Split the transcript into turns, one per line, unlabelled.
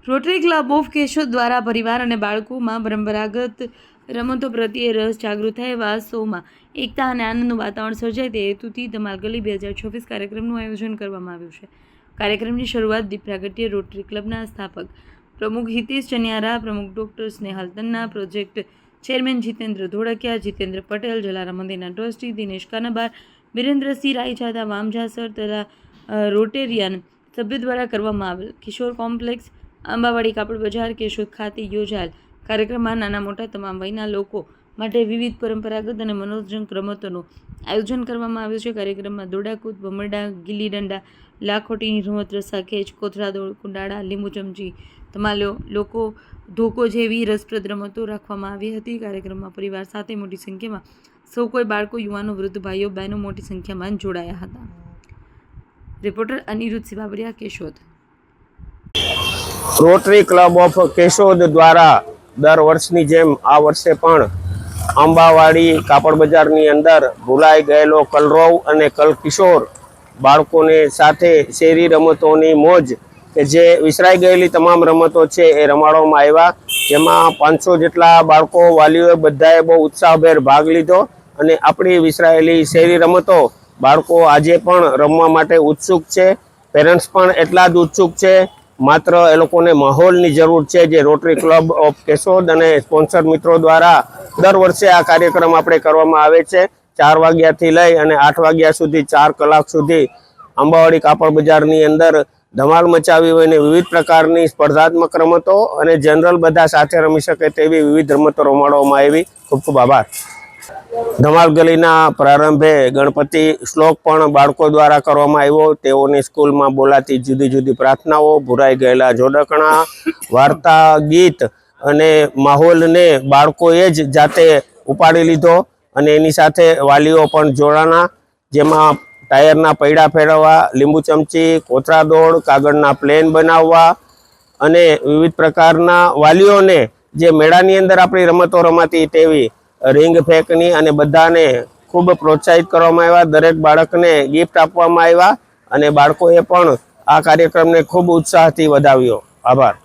Rotary Club of Keshod દ્વારા પરિવાર અને બાળકોમાં પરંપરાગત રમતો પ્રત્યે રસ જાગૃત થાય એવા શોમાં એકતા અને આનંદનું વાતાવરણ સર્જાય તે હેતુથી ધમાલ ગલી 2026 કાર્યક્રમનું આયોજન કરવામાં આવ્યું છે. કાર્યક્રમની શરૂઆત દીપ પ્રાગટ્ય રોટરી ક્લબના સ્થાપક પ્રમુખ હિતેશ ચનિયારા, પ્રમુખ doctor Snehal Tanna, project chairman Jitendra Dholakiya, Jitendra Patel, Jalaram મંદિરના ટ્રસ્ટી દિનેશ કાનાબાર, વિરેન્દ્રસિંહ રાયજાદા વામજાસર તથા રોટેરિયન સભ્ય દ્વારા કરવામાં આવેલ. કિશોર કોમ્પ્લેક્સ, આંબાવાડી કાપડ બજાર, કેશોદ ખાતે યોજાયેલ કાર્યક્રમમાં નાના મોટા તમામ વયના લોકો માટે વિવિધ પરંપરાગત અને મનોરંજક રમતોનું આયોજન કરવામાં આવ્યું છે. કાર્યક્રમમાં દોડાકૂદ, ભમરડા, ગિલ્લી દંડા, લાખોટીની રમત, રસ્સા ખેંચ, કોથળા દોડ, કુંડાળા, લીંબુ ચમચી, તમાલો, લોકો ધોકો જેવી રસપ્રદ રમતો રાખવામાં આવી હતી. કાર્યક્રમમાં પરિવાર સાથે મોટી સંખ્યામાં સૌ કોઈ બાળકો, યુવાનો, વૃદ્ધ, ભાઈઓ બહેનો મોટી સંખ્યામાં જોડાયા હતા. Reporter Aniruddh Sivabariya, Keshod.
Rotary Club of Keshod દ્વારા દર વર્ષની જેમ આ વર્ષે પણ આંબાવાડી કાપડ બજારની અંદર ભૂલાઈ ગયેલો કલરવ અને કલકિશોર બાળકોને સાથે શેરી રમતોની મોજ કે જે વિસરાઈ ગયેલી તમામ રમતો છે એ રમાડવામાં આવ્યા. જેમાં 500 જેટલા બાળકો, વાલીઓએ બધાએ બહુ ઉત્સાહભેર ભાગ લીધો અને આપણી વિસરાયેલી શેરી રમતો બાળકો આજે પણ રમવા માટે ઉત્સુક છે. પેરેન્ટ્સ પણ એટલા જ ઉત્સુક છે. માત્ર એ લોકોને માહોલની જરૂર છે, જે રોટરી ક્લબ ઓફ કેશોદ અને સ્પોન્સર મિત્રો દ્વારા દર વર્ષે આ કાર્યક્રમ આપણે કરવામાં આવે છે. 4 વાગ્યાથી લઈ અને 8 વાગ્યા સુધી 4 કલાક સુધી આંબાવાડી કાપડ બજારની અંદર ધમાલ મચાવી હોય અને વિવિધ પ્રકારની સ્પર્ધાત્મક રમતો અને જનરલ બધા સાથે રમી શકે તેવી વિવિધ રમતો રમાડવામાં આવી. ખૂબ ખૂબ આભાર. ધમાલ ગલીના પ્રારંભે ગણપતિ શ્લોક પણ બાળકો દ્વારા કરવામાં આવ્યો. તેઓની સ્કૂલમાં બોલાતી જુદી જુદી પ્રાર્થનાઓ, ભૂરાઈ ગયેલા જોડકણા, વાર્તા, ગીત અને માહોલને બાળકોએ જ જાતે ઉપાડી લીધો અને એની સાથે વાલીઓ પણ જોડાણા. જેમાં ટાયરના પૈડા ફેરવવા, લીંબુ ચમચી, કોથળા દોડ, કાગળના પ્લેન બનાવવા અને વિવિધ પ્રકારના વાલીઓને જે મેળાની અંદર આપણી રમતો રમાતી તેવી રિંગ ફેંકની અને બધાને ખૂબ પ્રોત્સાહિત કરવામાં આવ્યા. દરેક બાળકને ગિફ્ટ આપવામાં આવ્યા અને બાળકોએ પણ આ કાર્યક્રમને ખૂબ ઉત્સાહથી વધાવ્યો. આભાર.